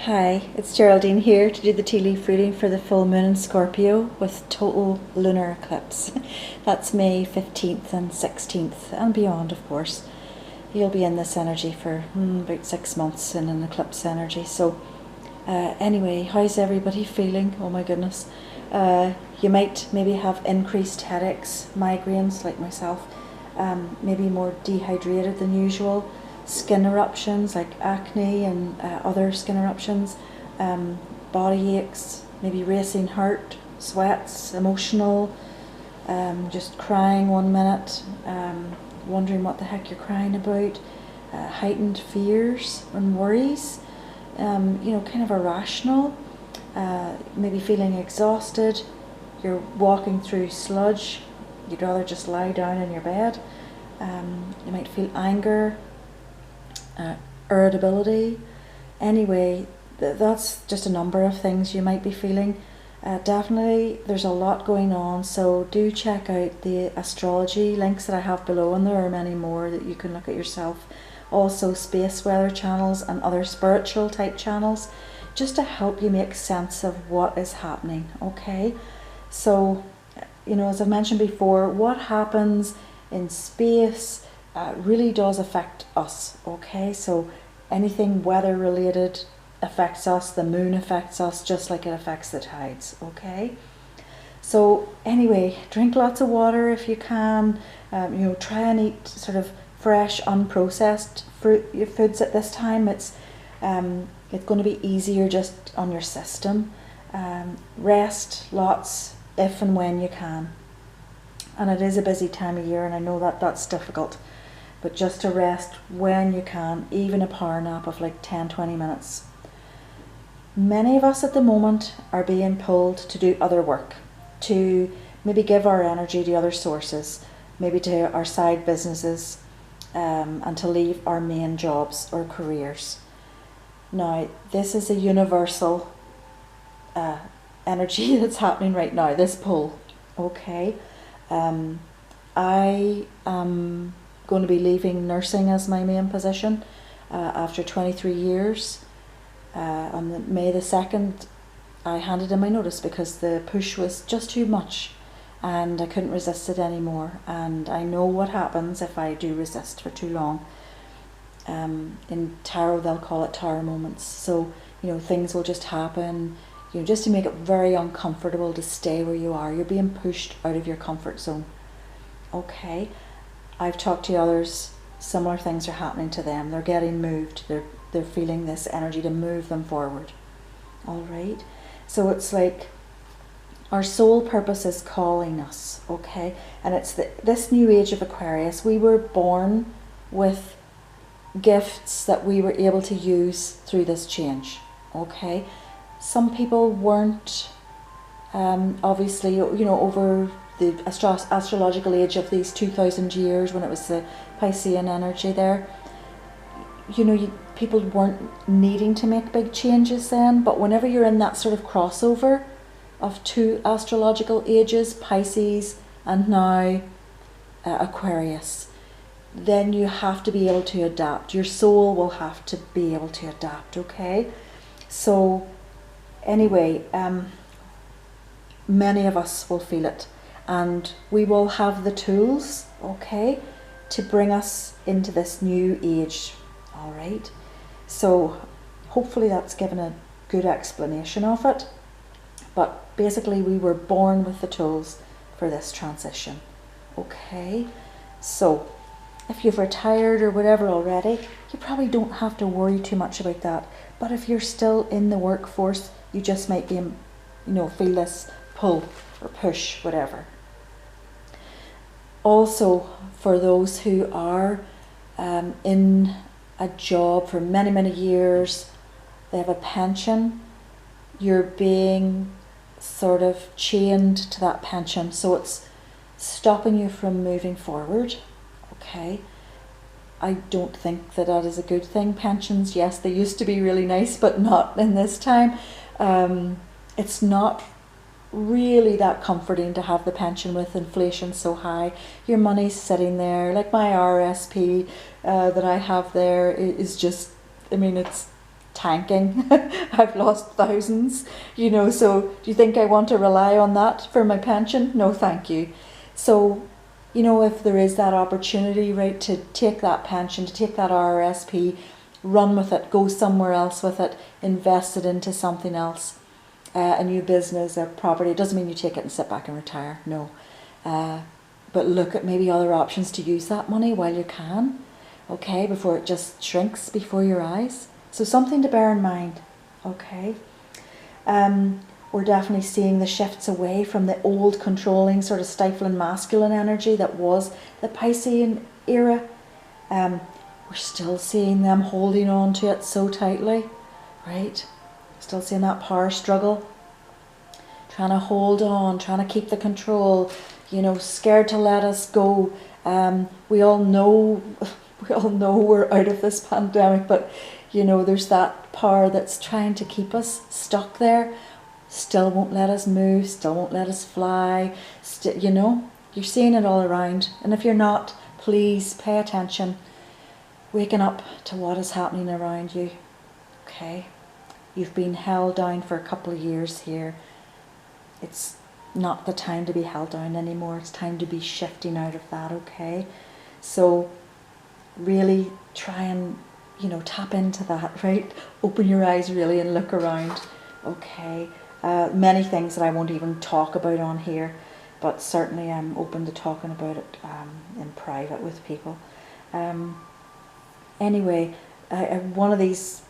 Hi, it's Geraldine here to do the tea leaf reading for the full moon in Scorpio with total lunar eclipse. That's May 15th and 16th and beyond, of course. You'll be in this energy for about 6 months in an eclipse energy. So anyway, how's everybody feeling? Oh my goodness. You might maybe have increased headaches, migraines like myself, maybe more dehydrated than usual, skin eruptions like acne and other skin eruptions, body aches, maybe racing heart, sweats, emotional, just crying 1 minute, wondering what the heck you're crying about, heightened fears and worries, kind of irrational, maybe feeling exhausted, you're walking through sludge, you'd rather just lie down in your bed, you might feel anger, irritability. Anyway, that's just a number of things you might be feeling. Definitely there's a lot going on, so do check out the astrology links that I have below, and there are many more that you can look at yourself. Also space weather channels and other spiritual type channels, just to help you make sense of what is happening. Okay, so as I've mentioned before, what happens in space really does affect us. Okay, so anything weather related affects us, the moon affects us just like it affects the tides. Okay, so anyway, drink lots of water if you can. Try and eat sort of fresh, unprocessed foods at this time. It's going to be easier just on your system. Rest lots if and when you can, and it is a busy time of year, and I know that that's difficult, but just to rest when you can, even a power nap of like 10-20 minutes. Many of us at the moment are being pulled to do other work, to maybe give our energy to other sources, maybe to our side businesses, and to leave our main jobs or careers. Now, this is a universal energy that's happening right now, this pull. Okay, I am going to be leaving nursing as my main position after 23 years. On May the 2nd, I handed in my notice because the push was just too much and I couldn't resist it anymore. And I know what happens if I do resist for too long. In tarot, they'll call it tower moments. So, things will just happen, just to make it very uncomfortable to stay where you are. You're being pushed out of your comfort zone. Okay. I've talked to others, similar things are happening to them. They're getting moved. They're feeling this energy to move them forward. All right. So it's like our soul purpose is calling us, okay? And it's this new age of Aquarius. We were born with gifts that we were able to use through this change, okay? Some people weren't, obviously, over the astrological age of these 2,000 years when it was the Piscean energy there, people weren't needing to make big changes then, but whenever you're in that sort of crossover of two astrological ages, Pisces and now Aquarius, then you have to be able to adapt. Your soul will have to be able to adapt, okay? So anyway, many of us will feel it, and we will have the tools, okay, to bring us into this new age. All right, so hopefully that's given a good explanation of it, but basically we were born with the tools for this transition. Okay, so if you've retired or whatever already, you probably don't have to worry too much about that, but if you're still in the workforce, you just might be, feel this pull or push, whatever. Also, for those who are in a job for many, many years, they have a pension, you're being sort of chained to that pension, so it's stopping you from moving forward. Okay, I don't think that is a good thing. Pensions, yes, they used to be really nice, but not in this time. It's not really that comforting to have the pension with inflation so high. Your money's sitting there, like my RSP that I have there is just, it's tanking. I've lost thousands, you know, so do you think I want to rely on that for my pension? No, thank you. So, you know, if there is that opportunity, right, to take that pension, to take that RRSP, run with it, go somewhere else with it, invest it into something else, a new business, a property. It doesn't mean you take it and sit back and retire, no. But look at maybe other options to use that money while you can, okay, before it just shrinks before your eyes. So something to bear in mind, okay. We're definitely seeing the shifts away from the old controlling, sort of stifling masculine energy that was the Piscean era. We're still seeing them holding on to it so tightly, right? Still seeing that power struggle, trying to hold on, trying to keep the control, you know, scared to let us go. We all know we're out of this pandemic, but you know, there's that power that's trying to keep us stuck there, still won't let us move, still won't let us fly. You know, you're seeing it all around, and if you're not, please pay attention, waking up to what is happening around you, okay? You've been held down for a couple of years here. It's not the time to be held down anymore. It's time to be shifting out of that, okay? So really try and, you know, tap into that, right? Open your eyes really and look around, okay? Many things that I won't even talk about on here, but certainly I'm open to talking about it in private with people. Anyway, one of these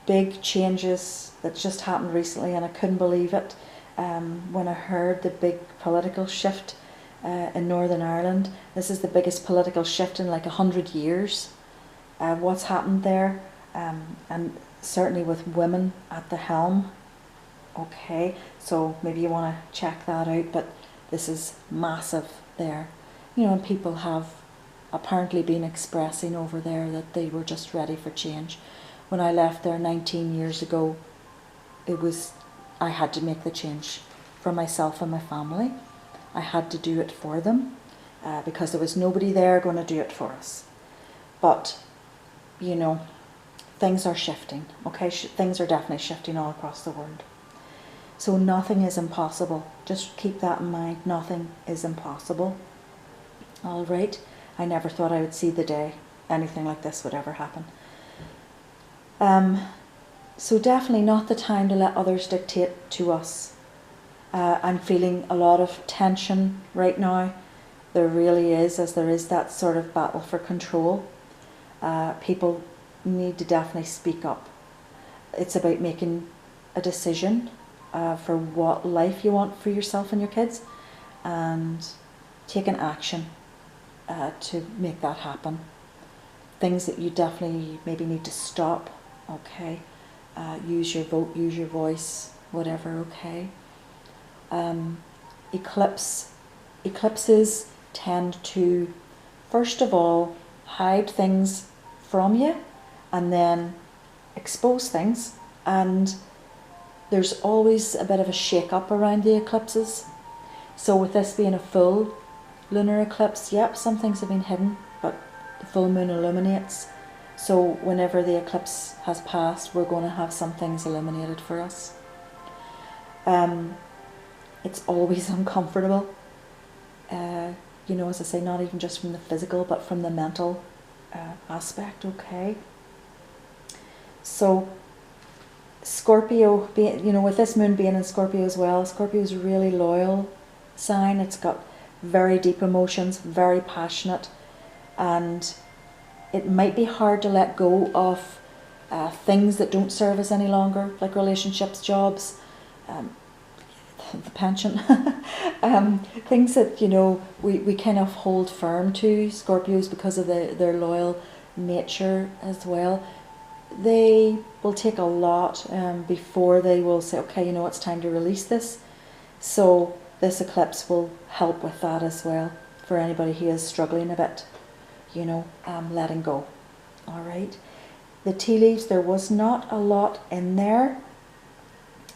big changes that just happened recently, and I couldn't believe it when I heard the big political shift in Northern Ireland. This is the biggest political shift in like 100 years. What's happened there, and certainly with women at the helm. Okay, so maybe you want to check that out, but this is massive there. You know, and people have apparently been expressing over there that they were just ready for change. When I left there 19 years ago, I had to make the change for myself and my family. I had to do it for them because there was nobody there going to do it for us. But, you know, things are shifting, okay? Things are definitely shifting all across the world. So nothing is impossible. Just keep that in mind. Nothing is impossible. All right? I never thought I would see the day anything like this would ever happen. So definitely not the time to let others dictate to us. I'm feeling a lot of tension right now. There really is, as there is that sort of battle for control. People need to definitely speak up. It's about making a decision for what life you want for yourself and your kids, and taking action to make that happen. Things that you definitely maybe need to stop, okay? Use your vote, use your voice, whatever, okay? Eclipses tend to, first of all, hide things from you and then expose things, and there's always a bit of a shake-up around the eclipses. So with this being a full lunar eclipse, yep, some things have been hidden, but the full moon illuminates. So whenever the eclipse has passed, we're going to have some things illuminated for us. It's always uncomfortable. You know, as I say, not even just from the physical, but from the mental aspect, okay? So Scorpio, you know, with this moon being in Scorpio as well, Scorpio is a really loyal sign. It's got very deep emotions, very passionate, and it might be hard to let go of things that don't serve us any longer, like relationships, jobs, the pension, things that, you know, we kind of hold firm to, Scorpios, because of their loyal nature as well. They will take a lot before they will say, okay, you know, it's time to release this. So this eclipse will help with that as well, for anybody who is struggling a bit, you know, letting go. All right. The tea leaves, there was not a lot in there.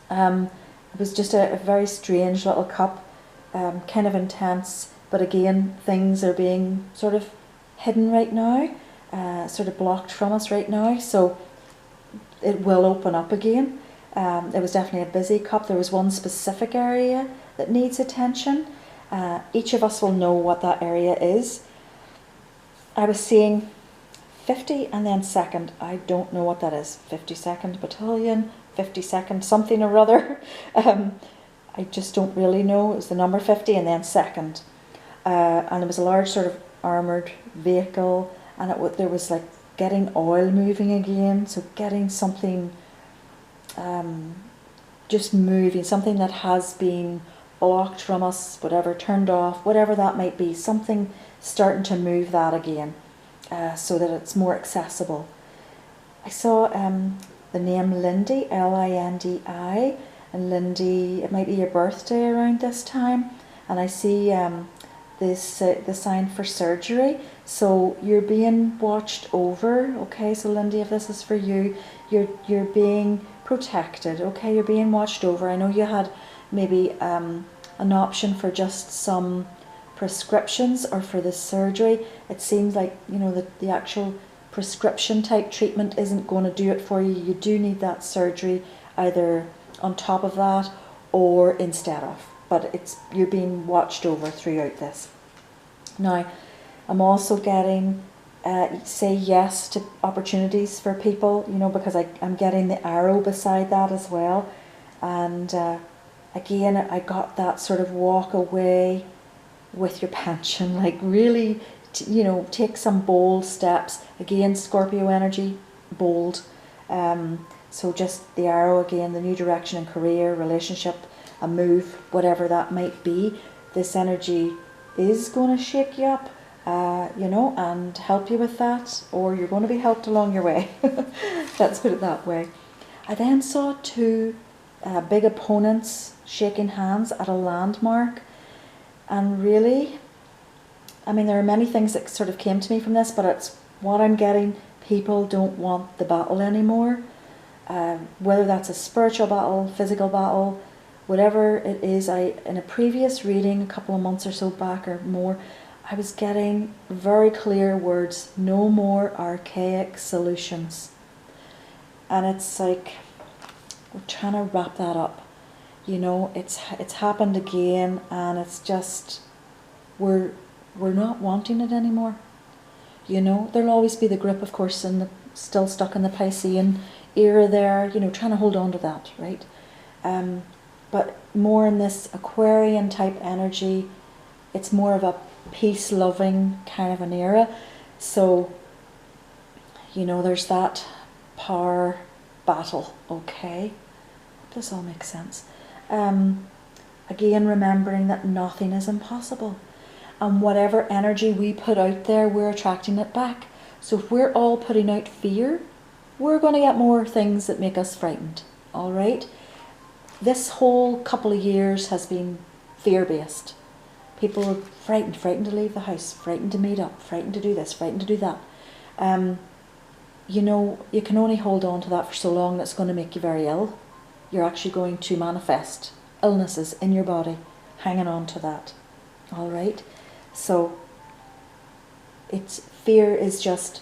It was just a very strange little cup, kind of intense, but again, things are being sort of hidden right now, sort of blocked from us right now. So it will open up again. It was definitely a busy cup. There was one specific area that needs attention. Each of us will know what that area is. I was seeing 50 and then second. I don't know what that is. 52nd Battalion, 52nd something or other. I just don't really know. It was the number 50 and then second. And it was a large sort of armoured vehicle, and there was like getting oil moving again, so getting something just moving, something that has been blocked from us, whatever, turned off, whatever that might be, something starting to move that again, so that it's more accessible. I saw the name Lindy, L-I-N-D-I, and Lindy, it might be your birthday around this time, and I see the sign for surgery, so you're being watched over. Okay, so Lindy, if this is for you, you're being protected. Okay, you're being watched over. I know you had maybe an option for just some prescriptions or for the surgery. It seems like, you know, the actual prescription type treatment isn't going to do it for you. You do need that surgery either on top of that or instead of, but you're being watched over throughout this. Now, I'm also getting say yes to opportunities for people, you know, because I'm getting the arrow beside that as well. And again, I got that sort of walk away with your pension, like really, you know, take some bold steps. Again, Scorpio energy, bold. So just the arrow again, the new direction in career, relationship, a move, whatever that might be. This energy is going to shake you up, you know, and help you with that, or you're going to be helped along your way. Let's put it that way. I then saw two big opponents shaking hands at a landmark, and really, I mean, there are many things that sort of came to me from this, but it's what I'm getting. People don't want the battle anymore, whether that's a spiritual battle, physical battle, whatever it is. In a previous reading a couple of months or so back or more, I was getting very clear words: no more archaic solutions. And it's like we're trying to wrap that up, you know. It's happened again, and it's just we're not wanting it anymore, you know. There'll always be the grip, of course, and still stuck in the Piscean era there, you know, trying to hold on to that, right? But more in this Aquarian type energy, it's more of a peace-loving kind of an era. So, you know, there's that power battle, okay? This all makes sense. Again, remembering that nothing is impossible. And whatever energy we put out there, we're attracting it back. So if we're all putting out fear, we're going to get more things that make us frightened, all right? This whole couple of years has been fear-based. People are frightened to leave the house, frightened to meet up, frightened to do this, frightened to do that. You know, you can only hold on to that for so long. That's going to make you very ill. You're actually going to manifest illnesses in your body, hanging on to that. All right? So, fear is just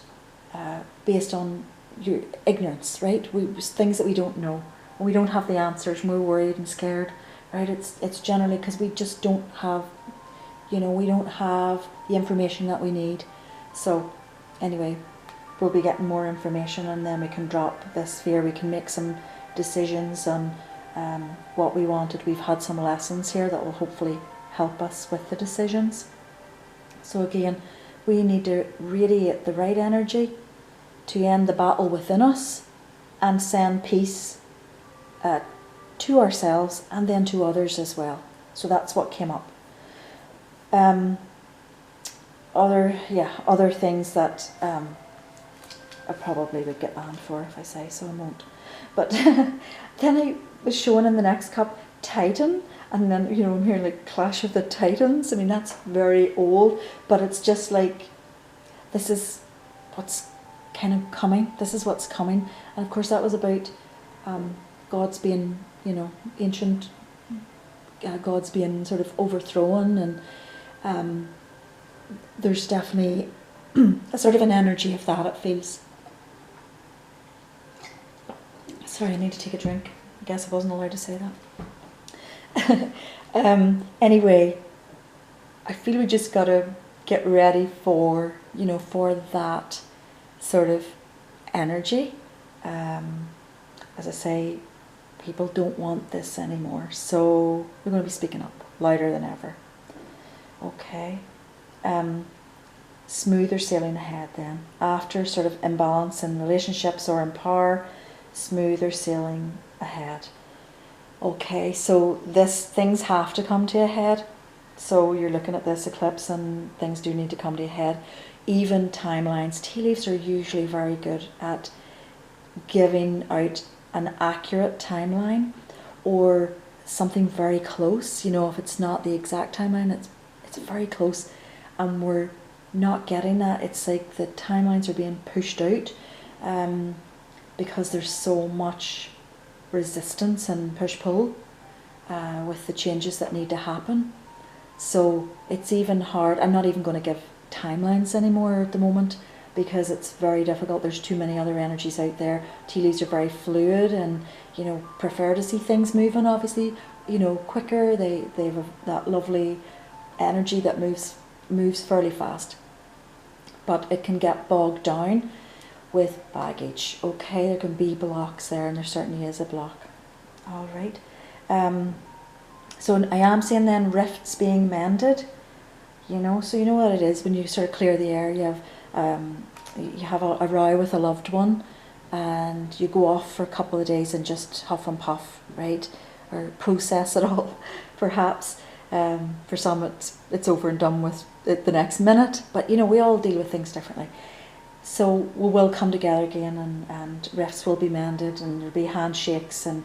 based on your ignorance, right? Things that we don't know. We don't have the answers, and we're worried and scared, right? It's generally because we just don't have, you know, we don't have the information that we need. So anyway, we'll be getting more information, and then we can drop this fear. We can make some decisions on what we wanted. We've had some lessons here that will hopefully help us with the decisions. So again, we need to radiate the right energy to end the battle within us and send peace to ourselves and then to others as well. So that's what came up. Other things that I probably would get banned for if I say, so I won't. But then I was shown in the next cup Titan, and then, you know, I'm hearing like Clash of the Titans. I mean, that's very old, but it's just like, this is what's kind of coming. This is what's coming. And of course that was about gods being, you know, ancient gods being sort of overthrown, and there's definitely a sort of an energy of that, it feels. Sorry, I need to take a drink. I guess I wasn't allowed to say that. Anyway, I feel we just got to get ready for, you know, for that sort of energy. As I say, people don't want this anymore, so we're going to be speaking up louder than ever. Okay. Smoother sailing ahead then. After sort of imbalance in relationships or in power, smoother sailing ahead. Okay, so things have to come to a head. So you're looking at this eclipse and things do need to come to a head. Even timelines. Tea leaves are usually very good at giving out an accurate timeline or something very close. You know, if it's not the exact timeline, it's very close, and we're not getting that. It's like the timelines are being pushed out because there's so much resistance and push-pull with the changes that need to happen. So it's even hard. I'm not even going to give timelines anymore at the moment because it's very difficult. There's too many other energies out there. Tea leaves are very fluid and, you know, prefer to see things moving, obviously, you know, quicker. They have that lovely energy that moves fairly fast. But it can get bogged down with baggage. Okay, there can be blocks there, and there certainly is a block. All right. So I am seeing then rifts being mended. You know, so you know what it is when you sort of clear the air. You have a row with a loved one, and you go off for a couple of days and just huff and puff, right, or process it all, perhaps. For some, it's over and done with it the next minute. But you know, we all deal with things differently. So we will come together again, and rifts will be mended, and there'll be handshakes, and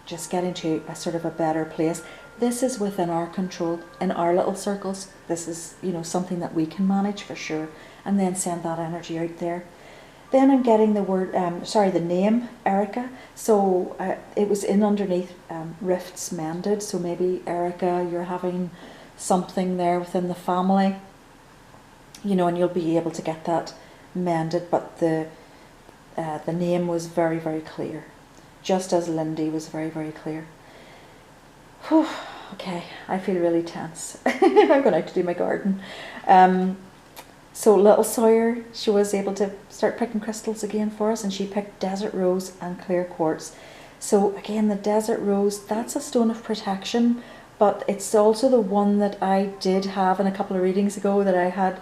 just get into a sort of a better place. This is within our control, in our little circles. This is, you know, something that we can manage for sure, and then send that energy out there. Then I'm getting the word, the name Erica. So it was in underneath rifts mended. So maybe Erica, you're having something there within the family, you know, and you'll be able to get that mended. But the name was very, very clear, just as Lindy was very, very clear. Whew, okay, I feel really tense. I'm going out to do my garden. So little Sawyer, she was able to start picking crystals again for us, and she picked desert rose and clear quartz. So again, the desert rose, that's a stone of protection, but it's also the one that I did have in a couple of readings ago that I had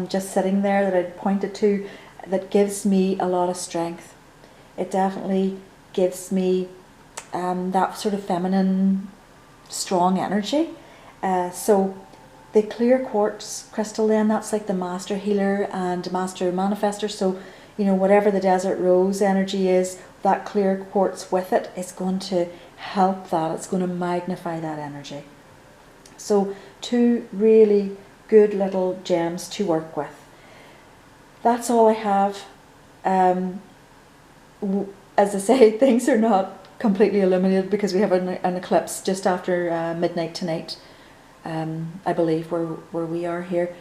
just sitting there that I'd pointed to, that gives me a lot of strength. It definitely gives me that sort of feminine, strong energy. So the clear quartz crystal then, that's like the master healer and master manifester. So, you know, whatever the desert rose energy is, that clear quartz with it is going to help that. It's going to magnify that energy. So two really good little gems to work with. That's all I have. As I say, things are not completely illuminated because we have an eclipse just after midnight tonight. I believe where we are here.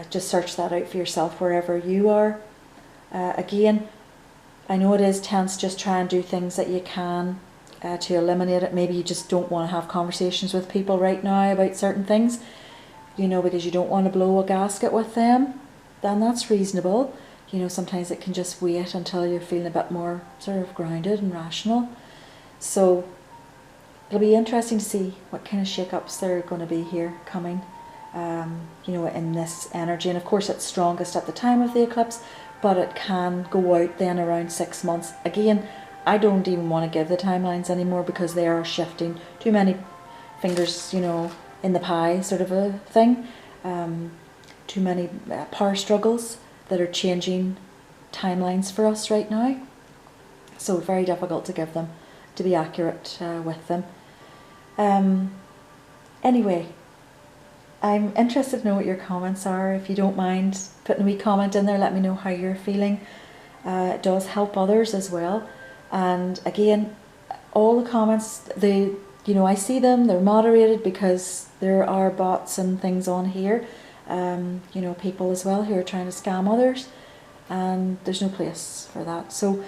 Just search that out for yourself wherever you are. Again, I know it is tense. Just try and do things that you can to eliminate it. Maybe you just don't want to have conversations with people right now about certain things, you know, because you don't want to blow a gasket with them. Then that's reasonable. You know, sometimes it can just wait until you're feeling a bit more sort of grounded and rational. So it'll be interesting to see what kind of shake-ups there are going to be here coming, you know, in this energy. And of course it's strongest at the time of the eclipse, but it can go out then around 6 months. Again, I don't even want to give the timelines anymore because they are shifting. Too many fingers, you know, in the pie sort of a thing. Too many power struggles that are changing timelines for us right now. So very difficult to give them, to be accurate with them. Anyway, I'm interested to know what your comments are. If you don't mind putting a wee comment in there, let me know how you're feeling. It does help others as well. And again, all the comments, you know, I see them, they're moderated because there are bots and things on here. You know, people as well who are trying to scam others, and there's no place for that. So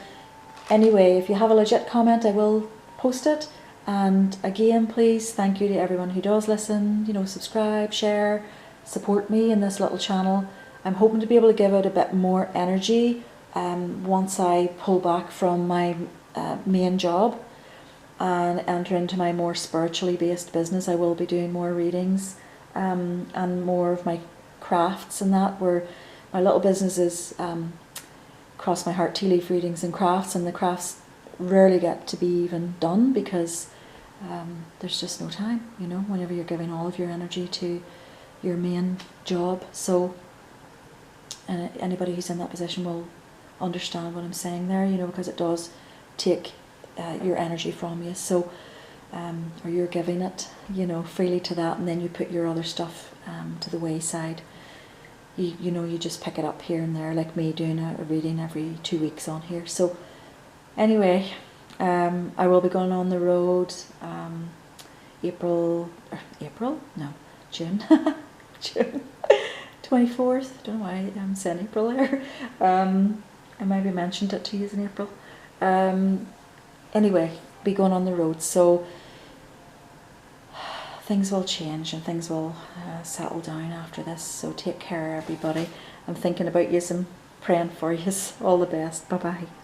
Anyway, if you have a legit comment, I will post it. And again, please, thank you to everyone who does listen, you know, subscribe, share, support me in this little channel. I'm hoping to be able to give out a bit more energy once I pull back from my main job and enter into my more spiritually based business. I will be doing more readings and more of my crafts and that, where my little business is Cross My Heart tea leaf readings and crafts, and the crafts rarely get to be even done because there's just no time, you know, whenever you're giving all of your energy to your main job. So anybody who's in that position will understand what I'm saying there, you know, because it does take your energy from you. So or you're giving it, you know, freely to that, and then you put your other stuff to the wayside. You know, you just pick it up here and there, like me doing a reading every 2 weeks on here. So anyway, I will be going on the road June June 24th. Don't know why I'm saying April there. I maybe mentioned it to you in April. Anyway, be going on the road, so things will change and things will settle down after this. So take care, everybody. I'm thinking about you and praying for you. All the best. Bye bye.